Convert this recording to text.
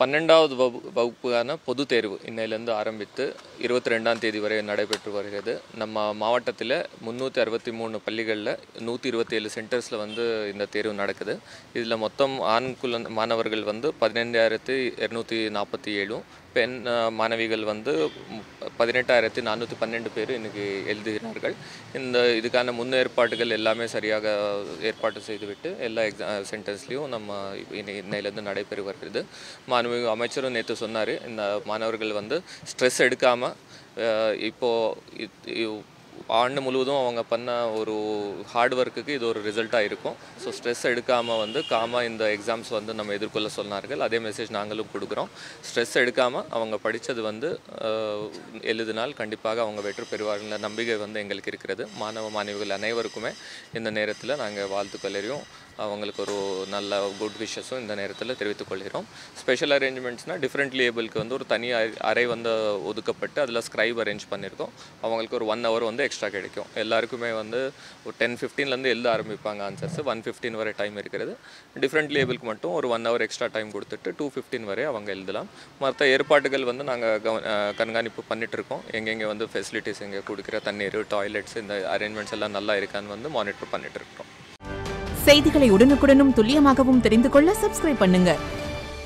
12வது வகுப்புக்கான பொதுத் தேர்வு இன்னையிலேருந்து ஆரம்பித்து 22ஆம் தேதி வரை நடைபெற்று வருகிறது. நம்ம மாவட்டத்தில் 363 பள்ளிகளில் 127 சென்டர்ஸில் இந்த தேர்வு நடக்குது. இதில் மொத்தம் ஆண்குல மாணவர்கள் 15,247, பெண் மாணவிகள் 18,412 பேர் இன்றைக்கி எழுதுகிறார்கள். இதுக்கான முன்னேற்பாடுகள் எல்லாமே சரியாக ஏற்பாடு செய்துவிட்டு எல்லா சென்டர்ஸ்லேயும் நம்ம இன்னையிலேருந்து நடைபெறு வருகிறது. அமைச்சரும் நேற்று சொன்னார், இந்த மாணவர்கள் ஸ்ட்ரெஸ் எடுக்காமல் இப்போது ஆண்டு முழுவதும் அவங்க பண்ண ஒரு ஹார்ட் ஒர்க்குக்கு இது ஒரு ரிசல்ட்டாக இருக்கும். ஸோ ஸ்ட்ரெஸ் எடுக்காமல் காமாக இந்த எக்ஸாம்ஸ் நம்ம எதிர்கொள்ள சொன்னார்கள். அதே மெசேஜ் நாங்களும் கொடுக்குறோம். ஸ்ட்ரெஸ் எடுக்காமல் அவங்க படித்தது எழுதினால் கண்டிப்பாக அவங்க வெற்றி பெறுவார்கள் நம்பிக்கை எங்களுக்கு இருக்கிறது. மாணவ மாணவிகள் அனைவருக்குமே இந்த நேரத்தில் நாங்கள் வாழ்த்துக்களையும் அவங்களுக்கு ஒரு நல்ல குட் விஷஸும் இந்த நேரத்தில் தெரிவித்துக் கொள்கிறோம். ஸ்பெஷல் அரேஞ்ச்மெண்ட்ஸ்னால் டிஃப்ரெண்ட்லி ஏபிளுக்கு ஒரு தனி அறை ஒதுக்கப்பட்டு அதில் ஸ்க்ரைப் அரேஞ்ச் பண்ணியிருக்கோம். அவங்களுக்கு ஒரு 1 hour எக்ஸ்ட்ரா கிடைக்கும். எல்லாருக்குமே ஒரு 10:15 எழுத ஆரம்பிப்பாங்க ஆன்சர்ஸ். 1:15 வரை டைம் இருக்கிறது. டிஃப்ரெண்ட்லி ஏபிளுக்கு மட்டும் ஒரு 1 hour எக்ஸ்ட்ரா டைம் கொடுத்துட்டு 2:15 வரை அவங்க எழுதலாம். மற்ற ஏற்பாடுகள் நாங்கள் கண்காணிப்பு பண்ணிகிட்ருக்கோம். எங்கெங்கே ஃபெசிலிட்டிஸ் எங்கே கொடுக்குற தண்ணீர், டாய்லெட்ஸ், இந்த அரேஞ்ச்மெண்ட்ஸ் எல்லாம் நல்லா இருக்கான்னு மானிட்டர் பண்ணிகிட்டு இருக்கோம். செய்திகளை உடனுக்குடனும் துல்லியமாகவும் தெரிந்து கொள்ள சப்ஸ்கிரைப் பண்ணுங்க.